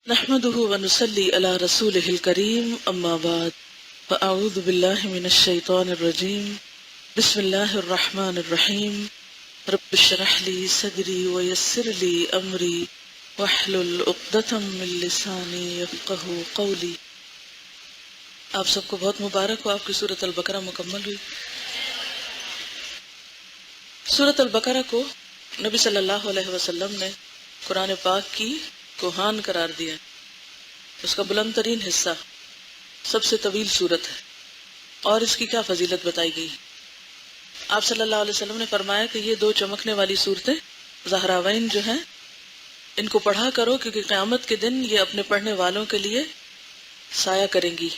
نحمده ونصلي على رسوله الكريم اما بعد فاعوذ بالله من الشيطان الرجيم بسم الله الرحمن الرحيم رب اشرح لي صدري ويسر لي امري واحلل عقدة من لساني يفقهوا قولي۔ آپ سب کو بہت مبارک ہو، آپ کی سورۃ البقرہ مکمل ہوئی۔ سورۃ البقرہ کو نبی صلی اللہ علیہ وسلم نے قرآن پاک کی کوہان قرار دیا، اس کا بلند ترین حصہ، سب سے طویل سورت ہے، اور اس کی کیا فضیلت بتائی گئی۔ آپ صلی اللہ علیہ وسلم نے فرمایا کہ یہ دو چمکنے والی صورتیں زہراوین جو ہیں، ان کو پڑھا کرو کیونکہ قیامت کے دن یہ اپنے پڑھنے والوں کے لیے سایہ کریں گی۔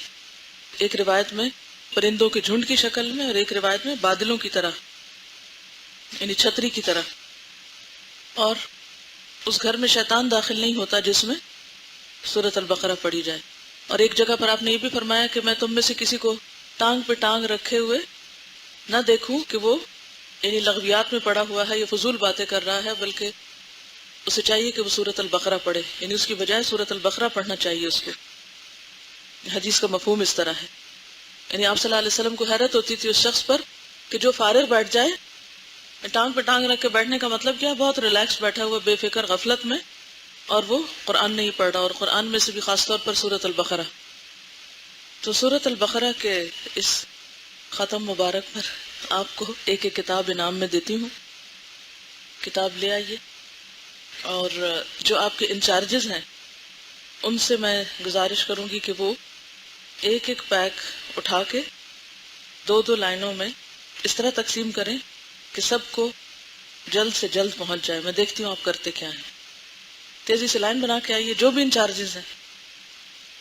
ایک روایت میں پرندوں کے جھنڈ کی شکل میں، اور ایک روایت میں بادلوں کی طرح، یعنی چھتری کی طرح، اور اس گھر میں شیطان داخل نہیں ہوتا جس میں سورۃ البقرہ پڑھی جائے۔ اور ایک جگہ پر آپ نے یہ بھی فرمایا کہ میں تم میں سے کسی کو ٹانگ پہ ٹانگ رکھے ہوئے نہ دیکھوں کہ وہ یعنی لغویات میں پڑا ہوا ہے یا فضول باتیں کر رہا ہے، بلکہ اسے چاہیے کہ وہ سورۃ البقرہ پڑھے، یعنی اس کی بجائے سورۃ البقرہ پڑھنا چاہیے اس کو۔ حدیث کا مفہوم اس طرح ہے، یعنی آپ صلی اللہ علیہ وسلم کو حیرت ہوتی تھی اس شخص پر کہ جو فارغ بیٹھ جائے، ٹانگ پہ ٹانگ رکھ کے بیٹھنے کا مطلب کیا، بہت ریلیکس بیٹھا ہوا بے فکر غفلت میں، اور وہ قرآن نہیں پڑھ رہا، اور قرآن میں سے بھی خاص طور پر سورۃ البقرہ۔ تو سورۃ البقرہ کے اس ختم مبارک پر آپ کو ایک ایک کتاب انعام میں دیتی ہوں، کتاب لے آئیے، اور جو آپ کے انچارجز ہیں ان سے میں گزارش کروں گی کہ وہ ایک ایک پیک اٹھا کے دو دو لائنوں میں اس طرح تقسیم کریں کہ سب کو جلد سے جلد پہنچ جائے۔ میں دیکھتی ہوں آپ کرتے کیا ہیں، تیزی سے لائن بنا کے آئیے۔ جو بھی انچارجز ہیں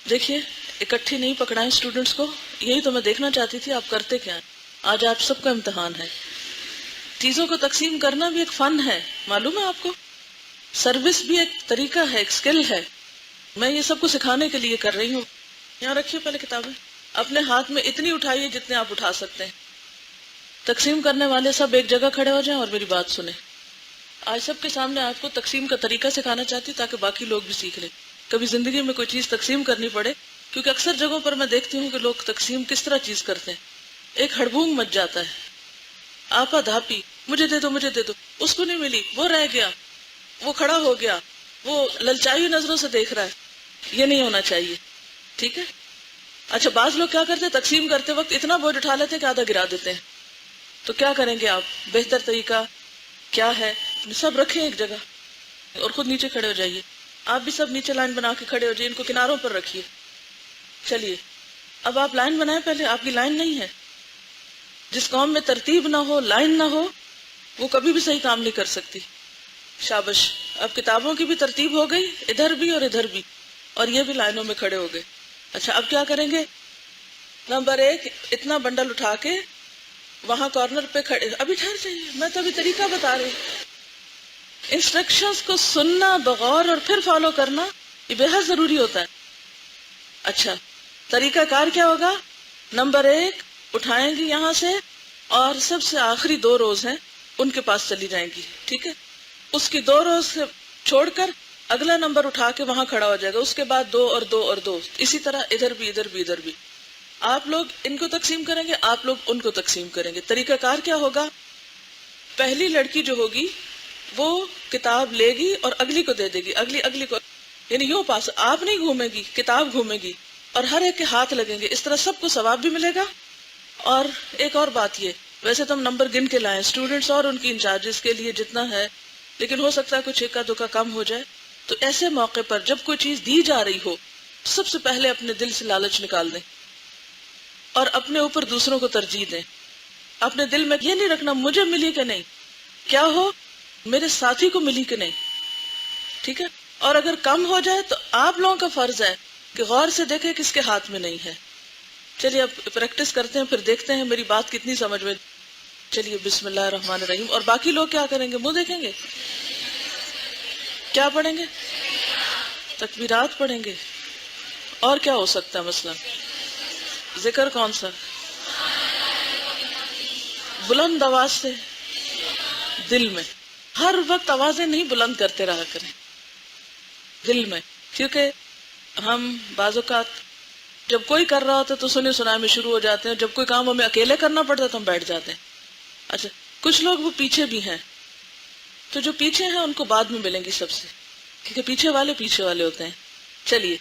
دیکھیے، اکٹھی نہیں پکڑائیں اسٹوڈنٹس کو، یہی تو میں دیکھنا چاہتی تھی آپ کرتے کیا ہیں۔ آج آپ سب کا امتحان ہے۔ چیزوں کو تقسیم کرنا بھی ایک فن ہے، معلوم ہے آپ کو، سروس بھی ایک طریقہ ہے، ایک سکل ہے۔ میں یہ سب کو سکھانے کے لیے کر رہی ہوں۔ یہاں رکھیے پہلے کتابیں، اپنے ہاتھ میں اتنی اٹھائیے جتنے آپ اٹھا سکتے ہیں۔ تقسیم کرنے والے سب ایک جگہ کھڑے ہو جائیں اور میری بات سنیں۔ آج سب کے سامنے آپ کو تقسیم کا طریقہ سکھانا چاہتی تاکہ باقی لوگ بھی سیکھ لیں۔ کبھی زندگی میں کوئی چیز تقسیم کرنی پڑے، کیونکہ اکثر جگہوں پر میں دیکھتی ہوں کہ لوگ تقسیم کس طرح چیز کرتے ہیں، ایک ہڑبونگ مچ جاتا ہے، آپا دھاپی، مجھے دے دو مجھے دے دو، اس کو نہیں ملی، وہ رہ گیا، وہ کھڑا ہو گیا، وہ للچائی نظروں سے دیکھ رہا ہے۔ یہ نہیں ہونا چاہیے، ٹھیک ہے؟ اچھا، بعض لوگ کیا کرتے ہیں، تقسیم کرتے وقت اتنا بوجھ اٹھا لیتے ہیں کہ آدھا گرا دیتے ہیں۔ تو کیا کریں گے آپ؟ بہتر طریقہ کیا ہے، سب رکھیں ایک جگہ اور خود نیچے کھڑے ہو جائیے۔ آپ بھی سب نیچے لائن بنا کے کھڑے ہو جائیے، ان کو کناروں پر رکھیے۔ چلیے اب آپ لائن بنائیں، پہلے آپ کی لائن نہیں ہے۔ جس قوم میں ترتیب نہ ہو، لائن نہ ہو، وہ کبھی بھی صحیح کام نہیں کر سکتی۔ شابش، اب کتابوں کی بھی ترتیب ہو گئی، ادھر بھی اور ادھر بھی، اور یہ بھی لائنوں میں کھڑے ہو گئے۔ اچھا، اب کیا کریں گے؟ نمبر 1، اتنا بنڈل اٹھا کے وہاں کارنر پہ کھڑے۔ ابھی ٹھہر جائیے، میں تو ابھی طریقہ بتا رہی ہوں۔ انسٹرکشنز کو سننا بغور اور پھر فالو کرنا یہ بے حد ضروری ہوتا ہے۔ اچھا، طریقہ کار کیا ہوگا؟ نمبر 1 اٹھائیں گی یہاں سے، اور سب سے آخری 2 روز ہیں ان کے پاس چلی جائیں گی، ٹھیک ہے؟ اس کی 2 روز سے چھوڑ کر اگلا نمبر اٹھا کے وہاں کھڑا ہو جائے گا، اس کے بعد 2 اور 2 اور 2، اسی طرح ادھر بھی ادھر بھی ادھر بھی۔ آپ لوگ ان کو تقسیم کریں گے، آپ لوگ ان کو تقسیم کریں گے۔ طریقہ کار کیا ہوگا؟ پہلی لڑکی جو ہوگی وہ کتاب لے گی اور اگلی کو دے دے گی، اگلی کو، یعنی یوں پاس، آپ نہیں گھومے گی، کتاب گھومے گی، اور ہر ایک کے ہاتھ لگیں گے۔ اس طرح سب کو ثواب بھی ملے گا۔ اور ایک اور بات، یہ ویسے تو ہم نمبر گن کے لائیں اسٹوڈنٹس اور ان کی انچارجز کے لیے جتنا ہے، لیکن ہو سکتا ہے کچھ ایکا دوکا کم ہو جائے، تو ایسے موقع پر جب کوئی چیز دی جا رہی ہو، سب سے پہلے اپنے دل سے لالچ نکال دیں اور اپنے اوپر دوسروں کو ترجیح دیں۔ اپنے دل میں یہ نہیں رکھنا مجھے ملی کہ نہیں، کیا ہو میرے ساتھی کو ملی کہ نہیں، ٹھیک ہے؟ اور اگر کم ہو جائے تو آپ لوگوں کا فرض ہے کہ غور سے دیکھیں کس کے ہاتھ میں نہیں ہے۔ چلیے اب پریکٹس کرتے ہیں، پھر دیکھتے ہیں میری بات کتنی سمجھ میں۔ چلیے بسم اللہ الرحمن الرحیم۔ اور باقی لوگ کیا کریں گے؟ منہ دیکھیں گے، کیا پڑھیں گے؟ تکبیرات پڑھیں گے، اور کیا ہو سکتا ہے مثلا؟ ذکر کون سا؟ بلند آواز سے دل میں، ہر وقت آوازیں نہیں بلند کرتے رہا کریں دل میں، کیونکہ ہم بعض اوقات جب کوئی کر رہا ہوتا ہے تو سنے سنائے میں شروع ہو جاتے ہیں، جب کوئی کام ہمیں اکیلے کرنا پڑتا ہے تو ہم بیٹھ جاتے ہیں. اچھا، کچھ لوگ وہ پیچھے بھی ہیں، تو جو پیچھے ہیں ان کو بعد میں ملیں گی سب سے، کیونکہ پیچھے والے ہوتے ہیں. چلیے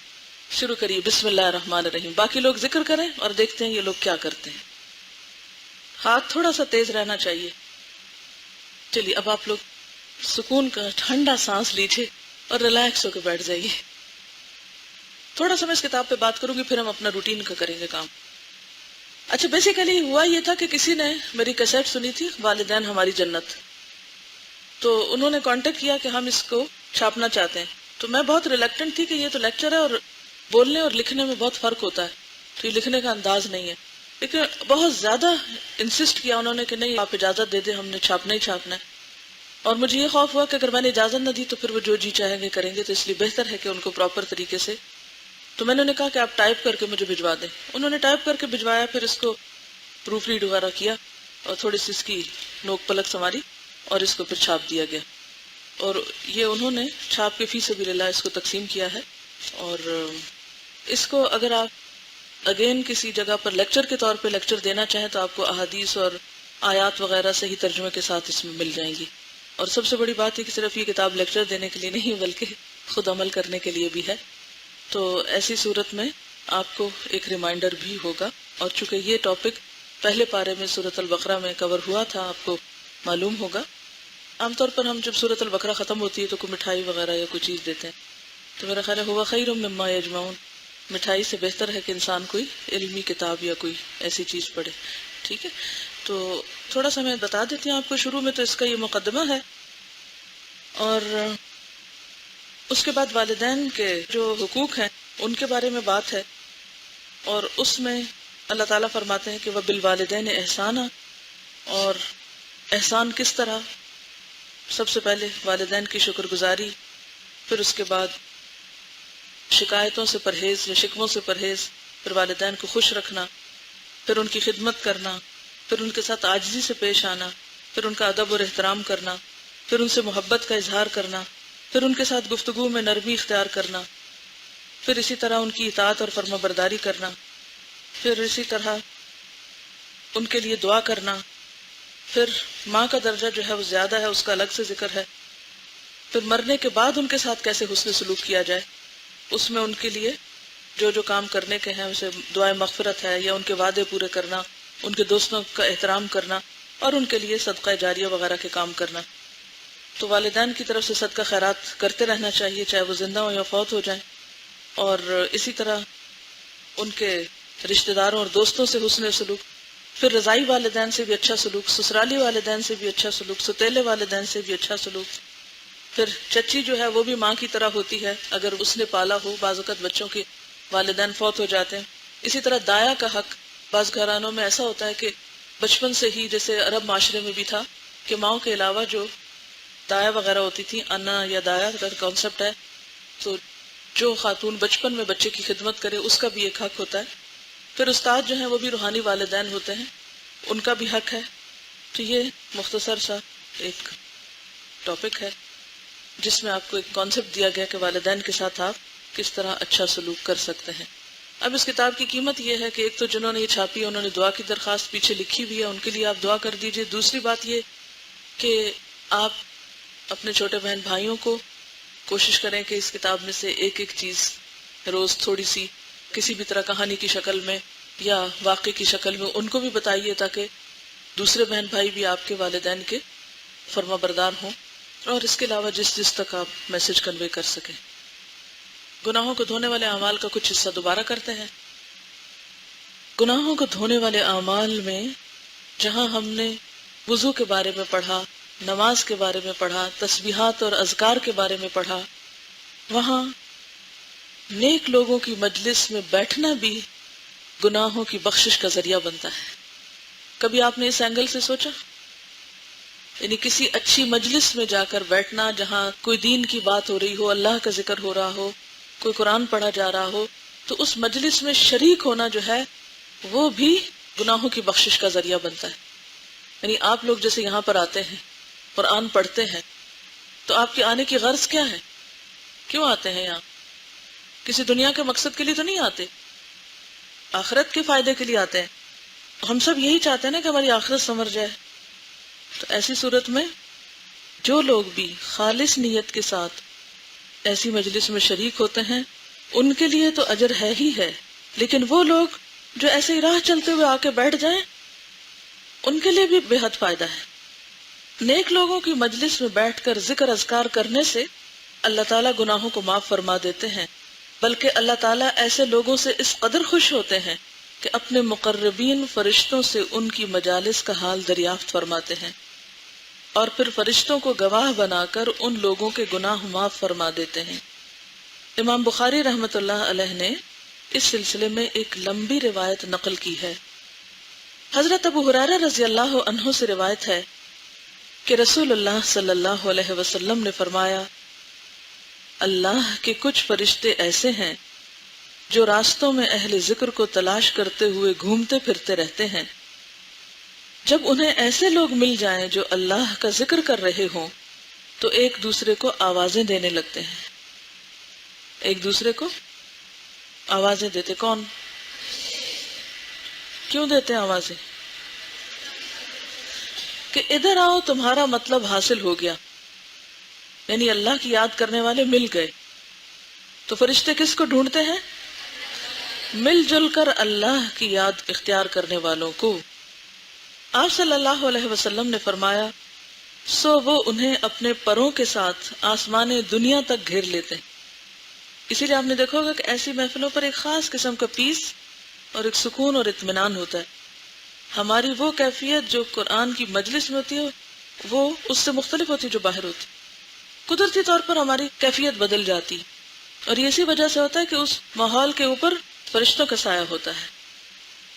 شروع کریے. بسم اللہ الرحمن الرحیم. باقی لوگ ذکر کریں اور دیکھتے ہیں یہ لوگ کیا کرتے ہیں. ہاتھ تھوڑا سا تیز رہنا چاہیے. چلیے اب آپ لوگ سکون کا ٹھنڈا سانس لیجیے اور ریلیکس ہو کے بیٹھ جائیے. تھوڑا سا میں اس کتاب پہ بات کروں گی، پھر ہم اپنا روٹین کا کریں گے کام. اچھا، بیسیکلی ہوا یہ تھا کہ کسی نے میری کیسٹ سنی تھی والدین ہماری جنت، تو انہوں نے کانٹیکٹ کیا کہ ہم اس کو چھاپنا چاہتے ہیں. تو میں بہت ریلیکٹنٹ تھی کہ یہ تو لیکچر ہے اور بولنے اور لکھنے میں بہت فرق ہوتا ہے، تو یہ لکھنے کا انداز نہیں ہے. لیکن بہت زیادہ انسسٹ کیا انہوں نے کہ نہیں آپ اجازت دے دیں، ہم نے چھاپنا ہی چھاپنا ہے. اور مجھے یہ خوف ہوا کہ اگر میں نے اجازت نہ دی تو پھر وہ جو جی چاہیں گے کریں گے، تو اس لیے بہتر ہے کہ ان کو پراپر طریقے سے. تو میں نے کہا کہ آپ ٹائپ کر کے مجھے بھجوا دیں. انہوں نے ٹائپ کر کے بھجوایا، پھر اس کو پروف ریڈ وغیرہ کیا اور تھوڑی سی اس کی نوک پلک سنواری اور اس کو پھر چھاپ دیا گیا. اور یہ انہوں نے چھاپ کے فی سبیل اللہ اس کو تقسیم کیا ہے. اور اس کو اگر آپ اگین کسی جگہ پر لیکچر کے طور پہ لیکچر دینا چاہیں تو آپ کو احادیث اور آیات وغیرہ صحیح ترجمے کے ساتھ اس میں مل جائیں گی. اور سب سے بڑی بات ہے کہ صرف یہ کتاب لیکچر دینے کے لیے نہیں بلکہ خود عمل کرنے کے لیے بھی ہے. تو ایسی صورت میں آپ کو ایک ریمائنڈر بھی ہوگا. اور چونکہ یہ ٹاپک پہلے پارے میں سورۃ البقرہ میں کور ہوا تھا، آپ کو معلوم ہوگا. عام طور پر ہم جب سورۃ البقرہ ختم ہوتی ہے تو کوئی مٹھائی وغیرہ یا کوئی چیز دیتے ہیں، تو میرا خیال ہے ہوا خیر مما یجمعون، مٹھائی سے بہتر ہے کہ انسان کوئی علمی کتاب یا کوئی ایسی چیز پڑھے. ٹھیک ہے، تو تھوڑا سا میں بتا دیتی ہوں آپ کو شروع میں. تو اس کا یہ مقدمہ ہے، اور اس کے بعد والدین کے جو حقوق ہیں ان کے بارے میں بات ہے. اور اس میں اللہ تعالیٰ فرماتے ہیں کہ وَبِالْوَالِدَيْنِ إِحْسَانًا، اور احسان کس طرح؟ سب سے پہلے والدین کی شکر گزاری، پھر اس کے بعد شکایتوں سے پرہیز یا شکووں سے پرہیز، پھر والدین کو خوش رکھنا، پھر ان کی خدمت کرنا، پھر ان کے ساتھ عاجزی سے پیش آنا، پھر ان کا ادب اور احترام کرنا، پھر ان سے محبت کا اظہار کرنا، پھر ان کے ساتھ گفتگو میں نرمی اختیار کرنا، پھر اسی طرح ان کی اطاعت اور فرما برداری کرنا، پھر اسی طرح ان کے لیے دعا کرنا. پھر ماں کا درجہ جو ہے وہ زیادہ ہے، اس کا الگ سے ذکر ہے. پھر مرنے کے بعد ان کے ساتھ کیسے حسن سلوک کیا جائے، اس میں ان کے لیے جو جو کام کرنے کے ہیں اسے دعائے مغفرت ہے، یا ان کے وعدے پورے کرنا، ان کے دوستوں کا احترام کرنا، اور ان کے لیے صدقہ جاریہ وغیرہ کے کام کرنا. تو والدین کی طرف سے صدقہ خیرات کرتے رہنا چاہیے، چاہے وہ زندہ ہو یا فوت ہو جائیں. اور اسی طرح ان کے رشتہ داروں اور دوستوں سے حسن سلوک، پھر رضائی والدین سے بھی اچھا سلوک، سسرالی والدین سے بھی اچھا سلوک، ستیلے والدین سے بھی اچھا سلوک. پھر چچی جو ہے وہ بھی ماں کی طرح ہوتی ہے اگر اس نے پالا ہو، بعض اوقات بچوں کے والدین فوت ہو جاتے ہیں. اسی طرح دایا کا حق، بعض گھرانوں میں ایسا ہوتا ہے کہ بچپن سے ہی، جیسے عرب معاشرے میں بھی تھا کہ ماؤں کے علاوہ جو دایا وغیرہ ہوتی تھی، انا یا دایا کا کانسیپٹ ہے، تو جو خاتون بچپن میں بچے کی خدمت کرے اس کا بھی ایک حق ہوتا ہے. پھر استاد جو ہیں وہ بھی روحانی والدین ہوتے ہیں، ان کا بھی حق ہے. تو یہ مختصر سا ایک ٹاپک ہے جس میں آپ کو ایک کانسیپٹ دیا گیا کہ والدین کے ساتھ آپ کس طرح اچھا سلوک کر سکتے ہیں. اب اس کتاب کی قیمت یہ ہے کہ ایک تو جنہوں نے یہ چھاپی انہوں نے دعا کی درخواست پیچھے لکھی ہوئی ہے، ان کے لیے آپ دعا کر دیجئے. دوسری بات یہ کہ آپ اپنے چھوٹے بہن بھائیوں کو کوشش کریں کہ اس کتاب میں سے ایک ایک چیز روز تھوڑی سی کسی بھی طرح کہانی کی شکل میں یا واقعے کی شکل میں ان کو بھی بتائیے، تاکہ دوسرے بہن بھائی بھی آپ کے والدین کے فرما بردار ہوں. اور اس کے علاوہ جس تک آپ میسج کنوے کر سکیں. گناہوں کو دھونے والے اعمال کا کچھ حصہ دوبارہ کرتے ہیں. گناہوں کو دھونے والے اعمال میں جہاں ہم نے وضو کے بارے میں پڑھا، نماز کے بارے میں پڑھا، تسبیحات اور اذکار کے بارے میں پڑھا، وہاں نیک لوگوں کی مجلس میں بیٹھنا بھی گناہوں کی بخشش کا ذریعہ بنتا ہے. کبھی آپ نے اس اینگل سے سوچا؟ یعنی کسی اچھی مجلس میں جا کر بیٹھنا جہاں کوئی دین کی بات ہو رہی ہو، اللہ کا ذکر ہو رہا ہو، کوئی قرآن پڑھا جا رہا ہو، تو اس مجلس میں شریک ہونا جو ہے وہ بھی گناہوں کی بخشش کا ذریعہ بنتا ہے. یعنی آپ لوگ جیسے یہاں پر آتے ہیں، قرآن پڑھتے ہیں، تو آپ کے آنے کی غرض کیا ہے؟ کیوں آتے ہیں یہاں؟ کسی دنیا کے مقصد کے لیے تو نہیں آتے، آخرت کے فائدے کے لیے آتے ہیں. ہم سب یہی چاہتے ہیں نا کہ ہماری آخرت سنور جائے. تو ایسی صورت میں جو لوگ بھی خالص نیت کے ساتھ ایسی مجلس میں شریک ہوتے ہیں ان کے لیے تو اجر ہے ہی ہے، لیکن وہ لوگ جو ایسے ہی راہ چلتے ہوئے آ کے بیٹھ جائیں ان کے لیے بھی بے حد فائدہ ہے. نیک لوگوں کی مجلس میں بیٹھ کر ذکر اذکار کرنے سے اللہ تعالیٰ گناہوں کو معاف فرما دیتے ہیں، بلکہ اللہ تعالیٰ ایسے لوگوں سے اس قدر خوش ہوتے ہیں کہ اپنے مقربین فرشتوں سے ان کی مجالس کا حال دریافت فرماتے ہیں اور پھر فرشتوں کو گواہ بنا کر ان لوگوں کے گناہ معاف فرما دیتے ہیں. امام بخاری رحمۃ اللہ علیہ نے اس سلسلے میں ایک لمبی روایت نقل کی ہے. حضرت ابو ہریرہ رضی اللہ عنہ سے روایت ہے کہ رسول اللہ صلی اللہ علیہ وسلم نے فرمایا، اللہ کے کچھ فرشتے ایسے ہیں جو راستوں میں اہل ذکر کو تلاش کرتے ہوئے گھومتے پھرتے رہتے ہیں. جب انہیں ایسے لوگ مل جائیں جو اللہ کا ذکر کر رہے ہوں تو ایک دوسرے کو آوازیں دینے لگتے ہیں. ایک دوسرے کو آوازیں دیتے. کون؟ کیوں دیتے ہیں آوازیں؟ کہ ادھر آؤ تمہارا مطلب حاصل ہو گیا، یعنی اللہ کی یاد کرنے والے مل گئے. تو فرشتے کس کو ڈھونڈتے ہیں؟ مل جل کر اللہ کی یاد اختیار کرنے والوں کو. آپ صلی اللہ علیہ وسلم نے فرمایا، سو وہ انہیں اپنے پروں کے ساتھ آسمان دنیا تک گھیر لیتے ہیں. اسی لیے آپ نے دیکھا ہوگا کہ ایسی محفلوں پر ایک خاص قسم کا پیس اور ایک سکون اور اطمینان ہوتا ہے. ہماری وہ کیفیت جو قرآن کی مجلس میں ہوتی ہے وہ اس سے مختلف ہوتی ہے جو باہر ہوتی. قدرتی طور پر ہماری کیفیت بدل جاتی اور یہ اسی وجہ سے ہوتا ہے کہ اس ماحول کے اوپر فرشتوں کا سایہ ہوتا ہے.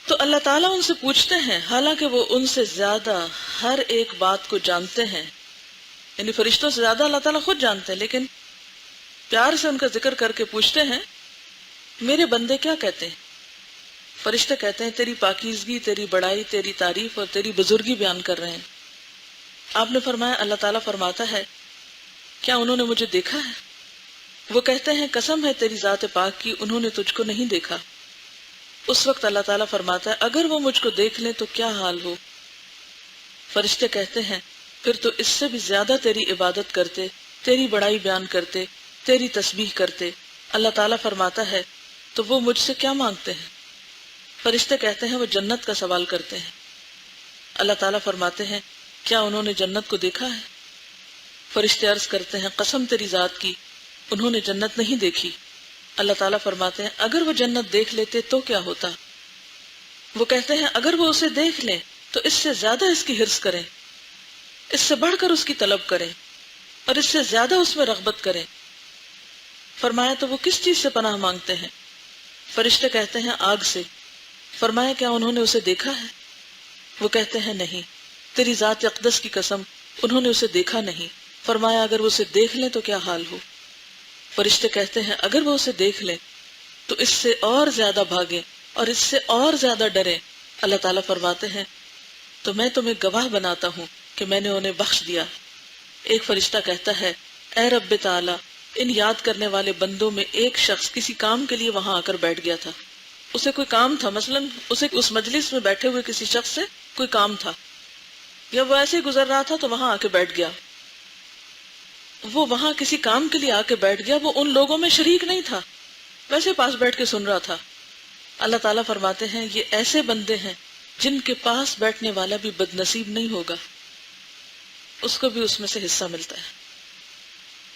تو اللہ تعالیٰ ان سے پوچھتے ہیں، حالانکہ وہ ان سے زیادہ ہر ایک بات کو جانتے ہیں، یعنی فرشتوں سے زیادہ اللہ تعالیٰ خود جانتے ہیں، لیکن پیار سے ان کا ذکر کر کے پوچھتے ہیں، میرے بندے کیا کہتے ہیں؟ فرشتے کہتے ہیں، تیری پاکیزگی، تیری بڑائی، تیری تعریف اور تیری بزرگی بیان کر رہے ہیں. آپ نے فرمایا، اللہ تعالیٰ فرماتا ہے، کیا انہوں نے مجھے دیکھا ہے؟ وہ کہتے ہیں، قسم ہے تیری ذات پاک کی، انہوں نے تجھ کو نہیں دیکھا. اس وقت اللہ تعالیٰ فرماتا ہے، اگر وہ مجھ کو دیکھ لیں تو کیا حال ہو؟ فرشتے کہتے ہیں، پھر تو اس سے بھی زیادہ تیری عبادت کرتے، تیری بڑائی بیان کرتے، تیری تسبیح کرتے. اللہ تعالیٰ فرماتا ہے، تو وہ مجھ سے کیا مانگتے ہیں؟ فرشتے کہتے ہیں، وہ جنت کا سوال کرتے ہیں. اللہ تعالیٰ فرماتے ہیں، کیا انہوں نے جنت کو دیکھا ہے؟ فرشتے عرض کرتے ہیں، قسم تیری ذات کی، انہوں نے جنت نہیں دیکھی. اللہ تعالیٰ فرماتے ہیں، اگر وہ جنت دیکھ لیتے تو کیا ہوتا؟ وہ کہتے ہیں، اگر وہ اسے دیکھ لیں تو اس سے زیادہ اس کی حرص کریں، اس سے بڑھ کر اس کی طلب کریں اور اس سے زیادہ اس میں رغبت کریں. فرمایا، تو وہ کس چیز سے پناہ مانگتے ہیں؟ فرشتے کہتے ہیں، آگ سے. فرمایا، کیا انہوں نے اسے دیکھا ہے؟ وہ کہتے ہیں، نہیں. تیری ذات اقدس کی قسم، انہوں نے اسے دیکھا نہیں. فرمایا، اگر وہ اسے دیکھ لیں تو کیا حال ہو؟ فرشتے کہتے ہیں، اگر وہ اسے دیکھ لیں تو اس سے اور زیادہ بھاگیں اور اس سے اور زیادہ ڈریں. اللہ تعالیٰ فرماتے ہیں، تو میں تمہیں گواہ بناتا ہوں کہ میں نے انہیں بخش دیا. ایک فرشتہ کہتا ہے، اے رب تعالیٰ، ان یاد کرنے والے بندوں میں ایک شخص کسی کام کے لیے وہاں آ کر بیٹھ گیا تھا. اسے کوئی کام تھا، مثلاً اسے اس مجلس میں بیٹھے ہوئے کسی شخص سے کوئی کام تھا، یا وہ ایسے ہی گزر رہا تھا تو وہاں آ کے بیٹھ گیا. وہ وہاں کسی کام کے لیے آ کے بیٹھ گیا، وہ ان لوگوں میں شریک نہیں تھا، ویسے پاس بیٹھ کے سن رہا تھا. اللہ تعالیٰ فرماتے ہیں، یہ ایسے بندے ہیں جن کے پاس بیٹھنے والا بھی بد نصیب نہیں ہوگا، اس کو بھی اس میں سے حصہ ملتا ہے.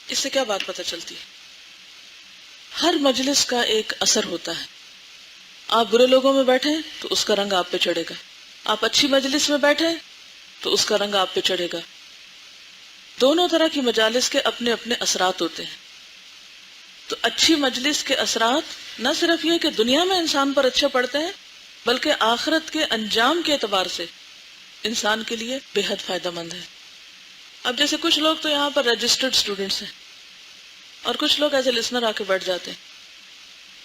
اس سے کیا بات پتہ چلتی ہے؟ ہر مجلس کا ایک اثر ہوتا ہے. آپ برے لوگوں میں بیٹھیں تو اس کا رنگ آپ پہ چڑھے گا، آپ اچھی مجلس میں بیٹھیں تو اس کا رنگ آپ پہ چڑھے گا. دونوں طرح کی مجالس کے اپنے اپنے اثرات ہوتے ہیں. تو اچھی مجلس کے اثرات نہ صرف یہ کہ دنیا میں انسان پر اچھے پڑتے ہیں، بلکہ آخرت کے انجام کے اعتبار سے انسان کے لیے بے حد فائدہ مند ہے. اب جیسے کچھ لوگ تو یہاں پر رجسٹرڈ اسٹوڈنٹس ہیں اور کچھ لوگ ایز اے لسنر آ کے بیٹھ جاتے ہیں،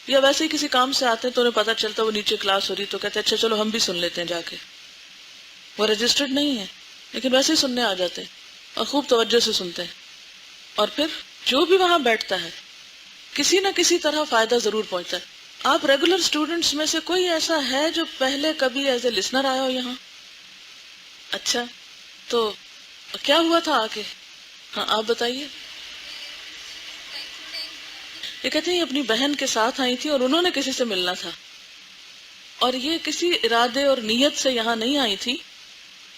یا ویسے ہی کسی کام سے آتے ہیں تو انہیں پتہ چلتا وہ نیچے کلاس ہو رہی تو کہتے ہیں اچھا چلو ہم بھی سن لیتے ہیں جا کے. وہ رجسٹرڈ نہیں ہے لیکن ویسے ہی سننے آ جاتے ہیں اور خوب توجہ سے سنتے ہیں. اور پھر جو بھی وہاں بیٹھتا ہے کسی نہ کسی طرح فائدہ ضرور پہنچتا ہے. آپ ریگولر اسٹوڈنٹس میں سے کوئی ایسا ہے جو پہلے کبھی ایز اے لسنر آیا ہو یہاں؟ اچھا، تو کیا ہوا تھا آگے؟ ہاں آپ بتائیے. یہ کہتے ہیں یہ اپنی بہن کے ساتھ آئی تھی اور انہوں نے کسی سے ملنا تھا، اور یہ کسی ارادے اور نیت سے یہاں نہیں آئی تھی،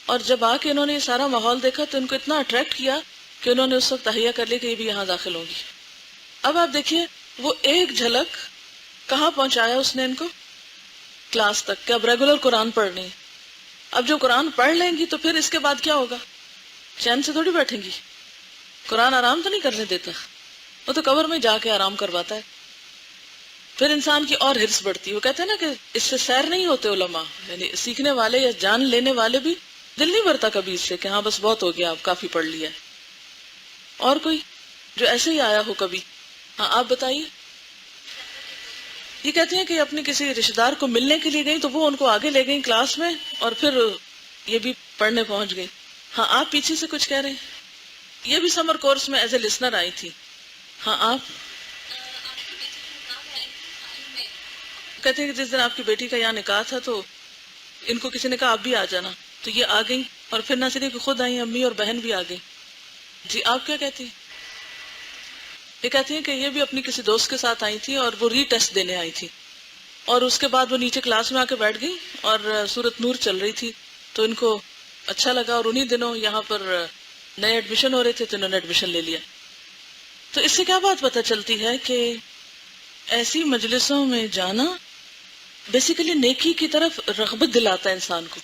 اور جب آ کے انہوں نے یہ سارا ماحول دیکھا تو ان کو اتنا اٹریکٹ کیا کہ انہوں نے اس وقت تہیہ کر لیا کہ یہ بھی یہاں داخل ہوں گی. اب آپ دیکھیے وہ ایک جھلک کہاں پہنچایا اس نے ان کو؟ کلاس تک کہ اب ریگولر قرآن پڑھنی ہے. اب جو قرآن پڑھ لیں گی تو پھر اس کے بعد کیا ہوگا؟ چین سے تھوڑی بیٹھیں گی. قرآن آرام تو نہیں کرنے دیتا، وہ تو قبر میں جا کے آرام کرواتا ہے. پھر انسان کی اور ہرس بڑھتی ہے. وہ کہتے ہیں نا کہ اس سے سیر نہیں ہوتے علماء، یعنی سیکھنے والے یا جان لینے والے بھی دل نہیں بھرتا کبھی اس سے کہ ہاں بس بہت ہو گیا، آپ کافی پڑھ لیا ہے. اور کوئی جو ایسے ہی آیا ہو کبھی؟ ہاں آپ بتائیے. یہ کہتے ہیں کہ اپنے کسی رشتے دار کو ملنے کے لیے گئی تو وہ ان کو آگے لے گئی کلاس میں، اور پھر یہ بھی پڑھنے پہنچ گئی. ہاں آپ پیچھے سے کچھ کہہ رہے ہیں. یہ بھی سمر کورس میں ایز اے لسنر آئی تھی. ہاں آپ کہتے ہیں کہ جس دن آپ کی بیٹی کا یہاں نکاح تھا تو ان کو کسی نے کہا آپ بھی آ جانا، تو یہ آ گئی، اور پھر نہ صرف خود آئی، امی اور بہن بھی آ گئی. جی آپ کیا کہتی ہیں؟ یہ کہتی ہیں کہ یہ بھی اپنی کسی دوست کے ساتھ آئی تھی اور وہ ری ٹیسٹ دینے آئی تھی، اور اس کے بعد وہ نیچے کلاس میں آ کے بیٹھ گئی اور سورت نور چل رہی تھی تو ان کو اچھا لگا، اور انہی دنوں یہاں پر نئے ایڈمیشن ہو رہے تھے تو انہوں نے ایڈمیشن لے لیا. تو اس سے کیا بات پتہ چلتی ہے کہ ایسی مجلسوں میں جانا بیسیکلی نیکی کی طرف رغبت دلاتا ہے انسان کو.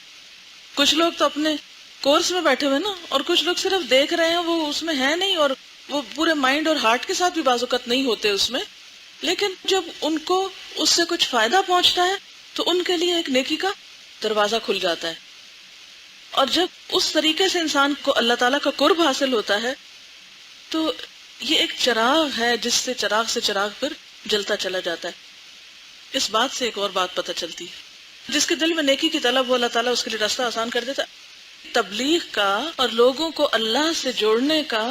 کچھ لوگ تو اپنے کورس میں بیٹھے ہوئے نا، اور کچھ لوگ صرف دیکھ رہے ہیں، وہ اس میں ہے نہیں، اور وہ پورے مائنڈ اور ہارٹ کے ساتھ بھی بعض اوقات نہیں ہوتے اس میں، لیکن جب ان کو اس سے کچھ فائدہ پہنچتا ہے تو ان کے لیے ایک نیکی کا دروازہ کھل جاتا ہے. اور جب اس طریقے سے انسان کو اللہ تعالیٰ کا قرب حاصل ہوتا ہے تو یہ ایک چراغ ہے جس سے چراغ پھر جلتا چلا جاتا ہے. اس بات سے ایک اور بات پتہ چلتی ہے، جس کے دل میں نیکی کی طلب ہو اللہ تعالیٰ اس کے لیے راستہ آسان کر دیتا. تبلیغ کا اور لوگوں کو اللہ سے جوڑنے کا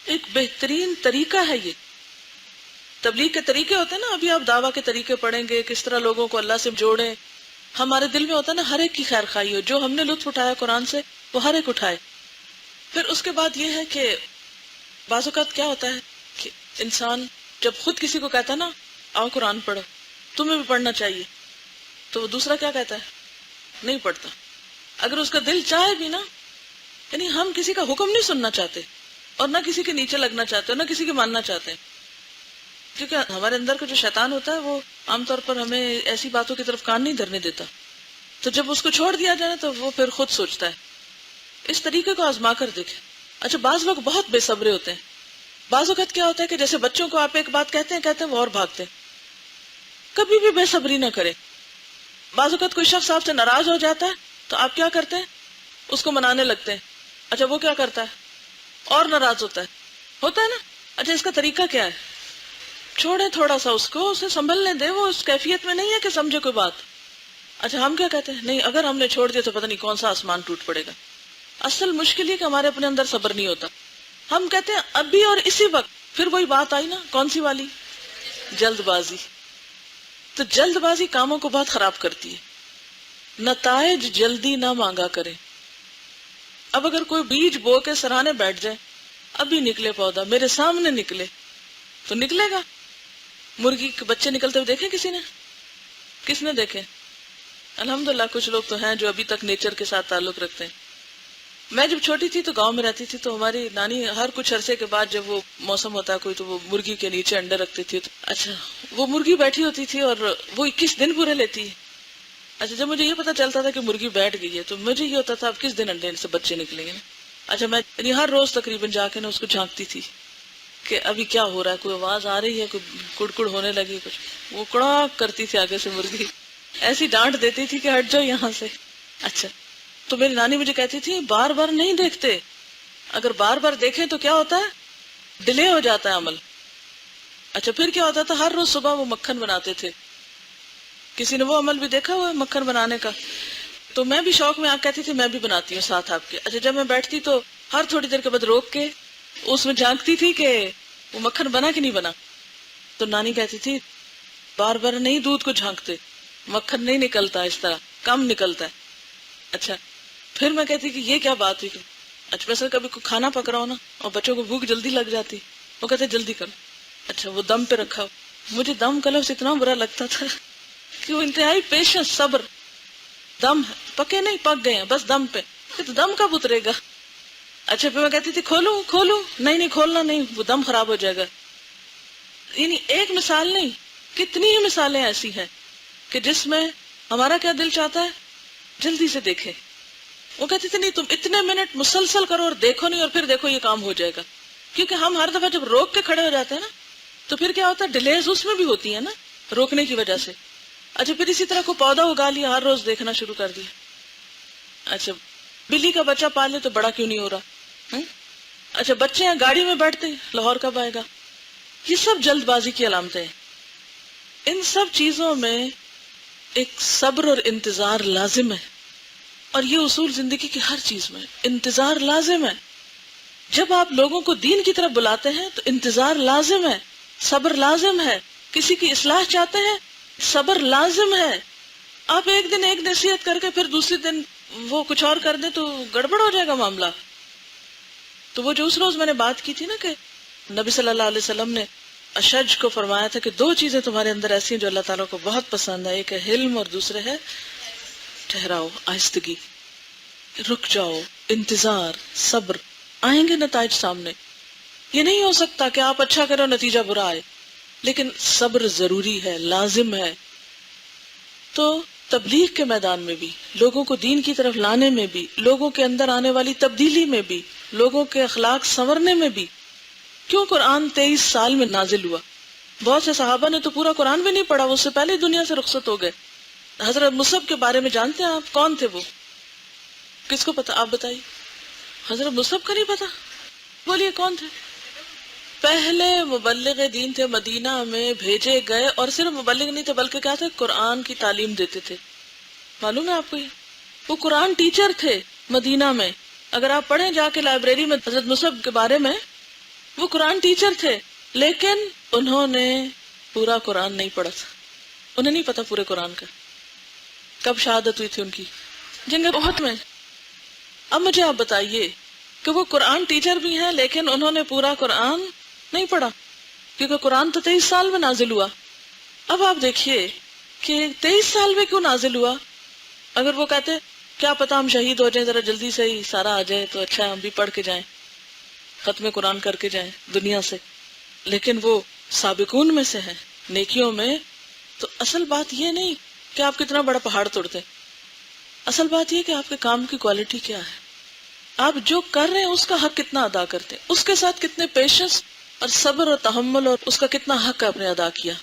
ایک بہترین طریقہ ہے یہ. تبلیغ کے طریقے ہوتے ہیں نا، ابھی آپ دعویٰ کے طریقے پڑھیں گے، کس طرح لوگوں کو اللہ سے جوڑیں. ہمارے دل میں ہوتا ہے نا ہر ایک کی خیر خواہی ہو، جو ہم نے لطف اٹھایا قرآن سے وہ ہر ایک اٹھائے. پھر اس کے بعد یہ ہے کہ بعض اوقات کیا ہوتا ہے کہ انسان جب خود کسی کو کہتا ہے نا آؤ قرآن پڑھو، تمہیں بھی پڑھنا چاہیے، تو وہ دوسرا کیا کہتا ہے؟ نہیں پڑھتا. اگر اس کا دل چاہے بھی نا، یعنی ہم کسی کا حکم نہیں سننا چاہتے اور نہ کسی کے نیچے لگنا چاہتے اور نہ کسی کے ماننا چاہتے ہیں، کیونکہ ہمارے اندر کا جو شیطان ہوتا ہے وہ عام طور پر ہمیں ایسی باتوں کی طرف کان نہیں دھرنے دیتا. تو جب اس کو چھوڑ دیا جائے تو وہ پھر خود سوچتا ہے. اس طریقے کو آزما کر دیکھیں. اچھا بعض لوگ بہت بے صبرے ہوتے ہیں. بعض اوقات کیا ہوتا ہے کہ جیسے بچوں کو آپ ایک بات کہتے ہیں وہ اور بھاگتے ہیں. کبھی بھی بے صبری نہ کریں. بعض اوقات کوئی شخص آپ سے ناراض ہو جاتا ہے تو آپ کیا کرتے ہیں؟ اس کو منانے لگتے ہیں. اچھا وہ کیا کرتا ہے؟ اور ناراض ہوتا ہے نا. اچھا اس کا طریقہ کیا ہے؟ چھوڑیں تھوڑا سا اس کو، اسے سنبھلنے دیں. وہ اس کیفیت میں نہیں ہے کہ سمجھے کوئی بات. اچھا ہم کیا کہتے ہیں؟ نہیں اگر ہم نے چھوڑ دیا تو پتہ نہیں کون سا آسمان ٹوٹ پڑے گا. اصل مشکل یہ کہ ہمارے اپنے اندر صبر نہیں ہوتا. ہم کہتے ہیں ابھی اور اسی وقت. پھر وہی بات آئی نا، کون سی والی؟ جلد بازی. تو جلد بازی کاموں کو بہت خراب کرتی ہے. نتائج جلدی نہ مانگا کرے. اب اگر کوئی بیج بو کے سرانے بیٹھ جائے، ابھی نکلے پودا، میرے سامنے نکلے تو نکلے گا. مرغی کے بچے نکلتے ہوئے دیکھیں کسی نے؟ کس نے دیکھے؟ الحمدللہ کچھ لوگ تو ہیں جو ابھی تک نیچر کے ساتھ تعلق رکھتے ہیں. میں جب چھوٹی تھی تو گاؤں میں رہتی تھی، تو ہماری نانی ہر کچھ عرصے کے بعد جب وہ موسم ہوتا ہے کوئی تو وہ مرغی کے نیچے انڈے رکھتی تھی. اچھا وہ مرغی بیٹھی ہوتی تھی اور وہ 21 دن پورے لیتی ہے. اچھا جب مجھے یہ پتا چلتا تھا کہ مرغی بیٹھ گئی ہے تو مجھے یہ ہوتا تھا اب کس دن انڈے سے بچے نکلیں گے. اچھا میں ہر روز تقریباً جا کے نا اس کو جھانکتی تھی کہ ابھی کیا ہو رہا ہے، کوئی آواز آ رہی ہے، کوئی کڑکڑ ہونے لگی کچھ. وہ کڑاک کرتی تھی آگے سے مرغی، ایسی ڈانٹ دیتی تھی کہ ہٹ جاؤ یہاں سے. اچھا تو میری نانی مجھے کہتی تھی بار بار نہیں دیکھتے، اگر بار بار دیکھیں تو کیا ہوتا ہے؟ ڈیلے ہو جاتا ہے عمل. اچھا پھر کیا ہوتا تھا؟ ہر روز صبح وہ مکھن بناتے تھے. کسی نے وہ عمل بھی دیکھا ہوا ہے مکھن بنانے کا؟ تو میں بھی شوق میں آپ کہتی تھی میں بھی بناتی ہوں ساتھ آپ کے. اچھا جب میں بیٹھتی تو ہر تھوڑی دیر کے بعد روک کے اس میں جھانکتی تھی کہ وہ مکھن بنا کہ نہیں بنا. تو نانی کہتی تھی بار بار نہیں دودھ کو جھانکتے، مکھن نہیں نکلتا، اس طرح کم نکلتا ہے. اچھا پھر میں کہتی کہ یہ کیا بات ہوئی. اچھا ویسے کبھی کوئی کھانا پک رہا ہو نا اور بچوں کو بھوک جلدی لگ جاتی، وہ کہتے جلدی کرو. اچھا وہ دم پہ رکھا ہو. مجھے دم کا لفظ اتنا برا لگتا تھا کہ وہ انتہائی پیشنس، صبر. دم ہے، پکے نہیں، پک گئے ہیں، بس دم پہ. تو دم کب اترے گا؟ اچھا پھر میں کہتی تھی کھولوں کھولوں، نہیں نہیں کھولنا نہیں، وہ دم خراب ہو جائے گا. یعنی ایک مثال نہیں، کتنی ہی مثالیں ایسی ہیں کہ جس میں ہمارا کیا دل چاہتا ہے جلدی سے دیکھے. وہ کہتی تھی نہیں تم اتنے منٹ مسلسل کرو اور دیکھو نہیں، اور پھر دیکھو یہ کام ہو جائے گا. کیونکہ ہم ہر دفعہ جب روک کے کھڑے ہو جاتے ہیں نا تو پھر کیا ہوتا ہے، ڈیلیز اس میں بھی ہوتی ہے نا روکنے کی وجہ سے. اچھا پھر اسی طرح کو پودا اگا لیا، ہر روز دیکھنا شروع کر دیا. اچھا بلی کا بچہ پالے تو بڑا کیوں نہیں ہو رہا؟ اچھا بچے ہیں گاڑی میں بیٹھتے ہیں، لاہور کب آئے گا؟ یہ سب جلد بازی کی علامتیں ہیں. ان سب چیزوں میں ایک صبر اور انتظار لازم ہے، اور یہ اصول زندگی کی ہر چیز میں انتظار لازم ہے. جب آپ لوگوں کو دین کی طرف بلاتے ہیں تو انتظار لازم ہے، صبر لازم ہے. کسی کی اصلاح چاہتے ہیں، صبر لازم ہے. آپ ایک دن ایک نصیحت کر کے پھر دوسرے دن وہ کچھ اور کر دیں تو گڑبڑ ہو جائے گا معاملہ. تو وہ جو اس روز میں نے بات کی تھی نا کہ نبی صلی اللہ علیہ وسلم نے اشج کو فرمایا تھا کہ دو چیزیں تمہارے اندر ایسی ہیں جو اللہ تعالیٰ کو بہت پسند ہے، ایک ہے حلم اور دوسرے ہے ٹھہراؤ، آہستگی. رک جاؤ، انتظار، صبر، آئیں گے نتائج سامنے. یہ نہیں ہو سکتا کہ آپ اچھا کرو نتیجہ برا آئے، لیکن صبر ضروری ہے، لازم ہے. تو تبلیغ کے میدان میں بھی، لوگوں کو دین کی طرف لانے میں بھی، لوگوں کے اندر آنے والی تبدیلی میں بھی، لوگوں کے اخلاق سنورنے میں بھی. کیوں قرآن 23 سال میں نازل ہوا؟ بہت سے صحابہ نے تو پورا قرآن بھی نہیں پڑھا، وہ اس سے پہلے دنیا سے رخصت ہو گئے. حضرت مصعب کے بارے میں جانتے ہیں آپ؟ کون تھے وہ؟ کس کو پتا؟ آپ بتائیے. حضرت مصعب کا نہیں پتا؟ بولیے کون تھے؟ پہلے مبلغ دین تھے، مدینہ میں بھیجے گئے، اور صرف مبلغ نہیں تھے بلکہ کیا تھے، قرآن کی تعلیم دیتے تھے. معلوم ہے آپ کو؟ یہ وہ قرآن ٹیچر تھے مدینہ میں. اگر آپ پڑھیں جا کے لائبریری میں حضرت مصعب کے بارے میں، وہ قرآن ٹیچر تھے، لیکن انہوں نے پورا قرآن نہیں پڑھا تھا. انہیں نہیں پتا پورے قرآن کا. کب شہادت ہوئی تھی ان کی؟ جنگ احد میں. اب مجھے آپ بتائیے کہ وہ قرآن ٹیچر بھی ہیں لیکن انہوں نے پورا قرآن نہیں پڑھا، کیونکہ قرآن تو 23 سال میں نازل ہوا. اب آپ دیکھیے کہ 23 سال میں کیوں نازل ہوا. اگر وہ کہتے کیا پتا ہم شہید ہو جائیں، ذرا جلدی سے ہی سارا آ جائے تو اچھا، ہم بھی پڑھ کے جائیں، ختم قرآن کر کے جائیں دنیا سے. لیکن وہ سابقون میں سے ہیں نیکیوں میں. تو اصل بات یہ نہیں کہ آپ کتنا بڑا پہاڑ توڑتے، اصل بات یہ کہ آپ کے کام کی کوالٹی کیا ہے، آپ جو کر رہے ہیں اس کا حق کتنا ادا کرتے ہیں، اس کے ساتھ کتنے پیشنس اور صبر اور تحمل اور اس کا کتنا حق آپ نے ادا کیا.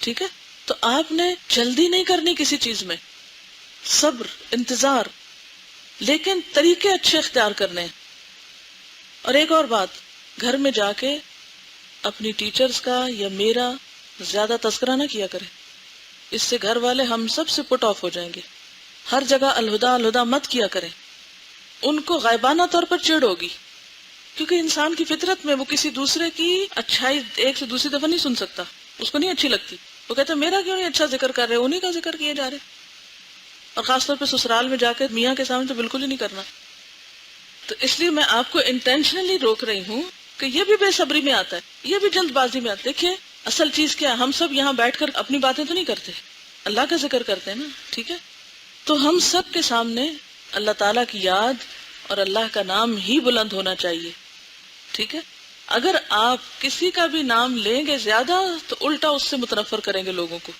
ٹھیک ہے؟ تو آپ نے جلدی نہیں کرنی کسی چیز میں، صبر، انتظار، لیکن طریقے اچھے اختیار کرنے ہیں. اور ایک اور بات، گھر میں جا کے اپنی ٹیچرز کا یا میرا زیادہ تذکرہ نہ کیا کرے. اس سے گھر والے ہم سب سے پٹ آف ہو جائیں گے. ہر جگہ الہدا الہدا مت کیا کریں. ان کو غائبانہ طور پر چڑ ہوگی، کیونکہ انسان کی فطرت میں وہ کسی دوسرے کی اچھائی ایک سے دوسری دفعہ نہیں سن سکتا، اس کو نہیں اچھی لگتی. وہ کہتا ہے میرا کیوں نہیں اچھا ذکر کر رہے، انہیں کا ذکر کیے جا رہے. اور خاص طور پہ سسرال میں جا کے میاں کے سامنے تو بالکل ہی نہیں کرنا. تو اس لیے میں آپ کو انٹینشنلی روک رہی ہوں کہ یہ بھی بے صبری میں آتا ہے، یہ بھی جلد بازی میں آتا ہے. دیکھیے اصل چیز کیا ہے، ہم سب یہاں بیٹھ کر اپنی باتیں تو نہیں کرتے، اللہ کا ذکر کرتے ہیں نا. ٹھیک ہے؟ تو ہم سب کے سامنے اللہ تعالیٰ کی یاد اور اللہ کا نام ہی بلند ہونا چاہیے. ٹھیک ہے؟ اگر آپ کسی کا بھی نام لیں گے زیادہ تو الٹا اس سے متنفر کریں گے لوگوں کو.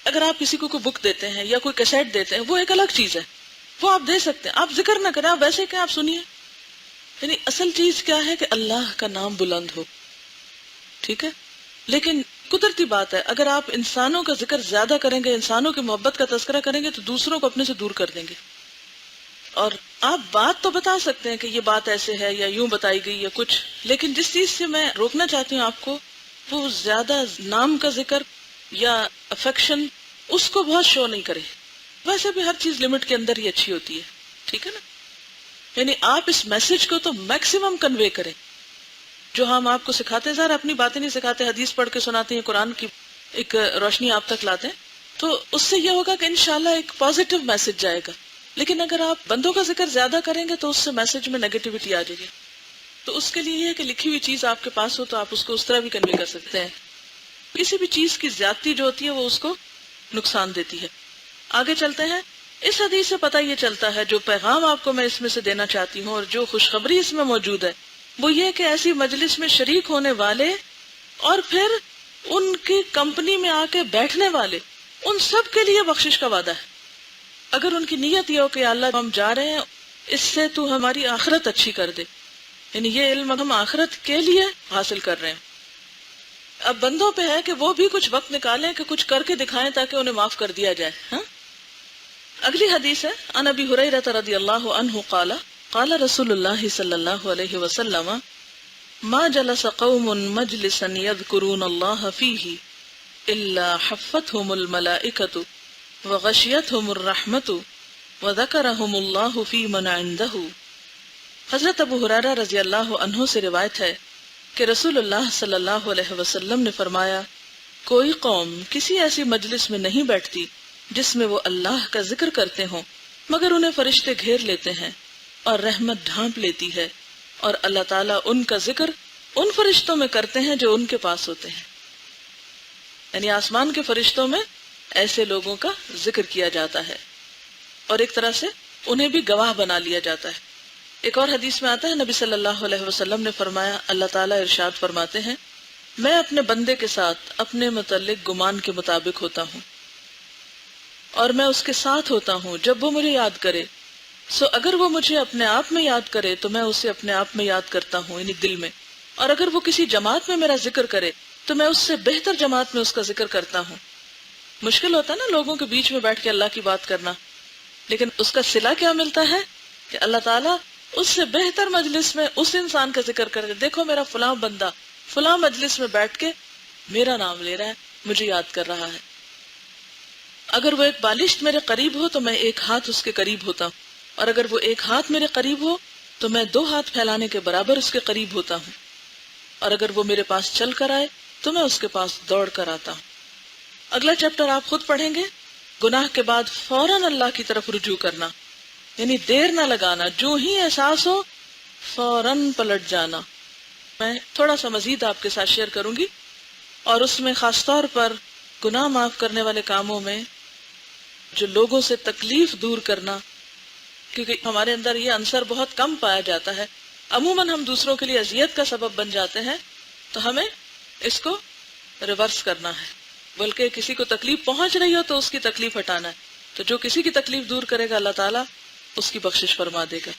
اگر آپ کسی کو کوئی بک دیتے ہیں یا کوئی کیسٹ دیتے ہیں وہ ایک الگ چیز ہے، وہ آپ دے سکتے ہیں، آپ ذکر نہ کریں، آپ ویسے کہ آپ سنیے. یعنی اصل چیز کیا ہے کہ اللہ کا نام بلند ہو. ٹھیک ہے؟ لیکن قدرتی بات ہے، اگر آپ انسانوں کا ذکر زیادہ کریں گے، انسانوں کی محبت کا تذکرہ کریں گے تو دوسروں کو اپنے سے دور کر دیں گے. اور آپ بات تو بتا سکتے ہیں کہ یہ بات ایسے ہے یا یوں بتائی گئی یا کچھ، لیکن جس چیز سے میں روکنا چاہتی ہوں آپ کو، وہ زیادہ نام کا ذکر یا افیکشن، اس کو بہت شو نہیں کرے. ویسے بھی ہر چیز لمٹ کے اندر ہی اچھی ہوتی ہے. ٹھیک ہے نا؟ یعنی آپ اس میسج کو تو میکسیمم کنوے کریں. جو ہم آپ کو سکھاتے ہیں، ظاہر اپنی باتیں نہیں سکھاتے، حدیث پڑھ کے سناتے ہیں، قرآن کی ایک روشنی آپ تک لاتے ہیں، تو اس سے یہ ہوگا کہ انشاءاللہ ایک پازیٹیو میسج جائے گا. لیکن اگر آپ بندوں کا ذکر زیادہ کریں گے تو اس سے میسج میں نیگیٹیوٹی آ جائے گی. تو اس کے لیے یہ ہے کہ لکھی ہوئی چیز آپ کے پاس ہو تو آپ اس کو اس طرح بھی کنوے کر سکتے ہیں. کسی بھی چیز کی زیادتی جو ہوتی ہے وہ اس کو نقصان دیتی ہے. آگے چلتے ہیں. اس حدیث سے پتہ یہ چلتا ہے، جو پیغام آپ کو میں اس میں سے دینا چاہتی ہوں اور جو خوشخبری اس میں موجود ہے، وہ یہ کہ ایسی مجلس میں شریک ہونے والے اور پھر ان کی کمپنی میں آ کے بیٹھنے والے، ان سب کے لیے بخشش کا وعدہ ہے. اگر ان کی نیت یہ ہو کہ اللہ ہم جا رہے ہیں، اس سے تو ہماری آخرت اچھی کر دے، یعنی یہ علم ہم آخرت کے لیے حاصل کر رہے ہیں. اب بندوں پہ ہے کہ وہ بھی کچھ وقت نکالیں کہ کچھ کر کے دکھائیں تاکہ انہیں معاف کر دیا جائے. ہاں، اگلی حدیث ہے عن ابی ہریرہ رضی اللہ عنہ قال قال رسول اللہ صلی اللہ علیہ وسلم ما جلس قوم مجلسا يذكرون الله فيه الا حفتهم الملائکۃ وغشیتهم الرحمۃ وذکرهم اللہ فی من عنده. حضرت ابو ہریرہ رضی اللہ عنہ سے روایت ہے کہ رسول اللہ صلی اللہ علیہ وسلم نے فرمایا، کوئی قوم کسی ایسی مجلس میں نہیں بیٹھتی جس میں وہ اللہ کا ذکر کرتے ہوں مگر انہیں فرشتے گھیر لیتے ہیں اور رحمت ڈھانپ لیتی ہے، اور اللہ تعالیٰ ان کا ذکر ان فرشتوں میں کرتے ہیں جو ان کے پاس ہوتے ہیں. یعنی آسمان کے فرشتوں میں ایسے لوگوں کا ذکر کیا جاتا ہے اور ایک طرح سے انہیں بھی گواہ بنا لیا جاتا ہے. ایک اور حدیث میں آتا ہے، نبی صلی اللہ علیہ وسلم نے فرمایا، اللہ تعالیٰ ارشاد فرماتے ہیں، میں اپنے بندے کے ساتھ اپنے متعلق گمان کے مطابق ہوتا ہوں اور میں اس کے ساتھ ہوتا ہوں جب وہ مجھے یاد کرے. سو اگر وہ مجھے اپنے آپ میں یاد کرے تو میں اسے اپنے آپ میں یاد کرتا ہوں، یعنی دل میں، اور اگر وہ کسی جماعت میں میرا ذکر کرے تو میں اس سے بہتر جماعت میں اس کا ذکر کرتا ہوں. مشکل ہوتا ہے نا لوگوں کے بیچ میں بیٹھ کے اللہ کی بات کرنا، لیکن اس کا صلہ کیا ملتا ہے کہ اللہ تعالیٰ اس سے بہتر مجلس میں اس انسان کا ذکر کرے. دیکھو میرا فلاں بندہ فلاں مجلس میں بیٹھ کے میرا نام لے رہا ہے، مجھے یاد کر رہا ہے. اگر وہ ایک بالشت میرے قریب ہو تو میں ایک ہاتھ اس کے قریب ہوتا ہوں، اور اگر وہ ایک ہاتھ میرے قریب ہو تو میں 2 ہاتھ پھیلانے کے برابر اس کے قریب ہوتا ہوں، اور اگر وہ میرے پاس چل کر آئے تو میں اس کے پاس دوڑ کر آتا ہوں. اگلا چیپٹر آپ خود پڑھیں گے. گناہ کے بعد فوراً اللہ کی طرف رجوع کرنا، یعنی دیر نہ لگانا، جو ہی احساس ہو فوراً پلٹ جانا. میں تھوڑا سا مزید آپ کے ساتھ شیئر کروں گی، اور اس میں خاص طور پر گناہ معاف کرنے والے کاموں میں جو لوگوں سے تکلیف دور کرنا، کیونکہ ہمارے اندر یہ عنصر بہت کم پایا جاتا ہے. عموماً ہم دوسروں کے لیے اذیت کا سبب بن جاتے ہیں، تو ہمیں اس کو ریورس کرنا ہے، بلکہ کسی کو تکلیف پہنچ رہی ہو تو اس کی تکلیف ہٹانا ہے. تو جو کسی کی تکلیف دور کرے گا اللہ تعالیٰ اس کی بخشش فرما دے گا.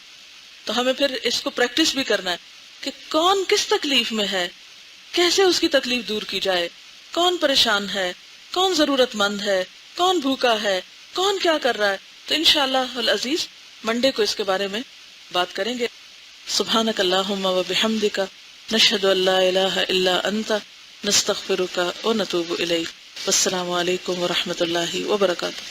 تو ہمیں پھر اس کو پریکٹس بھی کرنا ہے کہ کون کس تکلیف میں ہے، کیسے اس کی تکلیف دور کی جائے، کون پریشان ہے، کون ضرورت مند ہے، کون بھوکا ہے، کون کیا کر رہا ہے. تو انشاءاللہ العزیز منڈے کو اس کے بارے میں بات کریں گے. سبحانک اللہم و بحمدک، نشہد ان لا الہ الا انت، نستغفرک و نتوب الیک. والسلام علیکم ورحمۃ اللہ وبرکاتہ.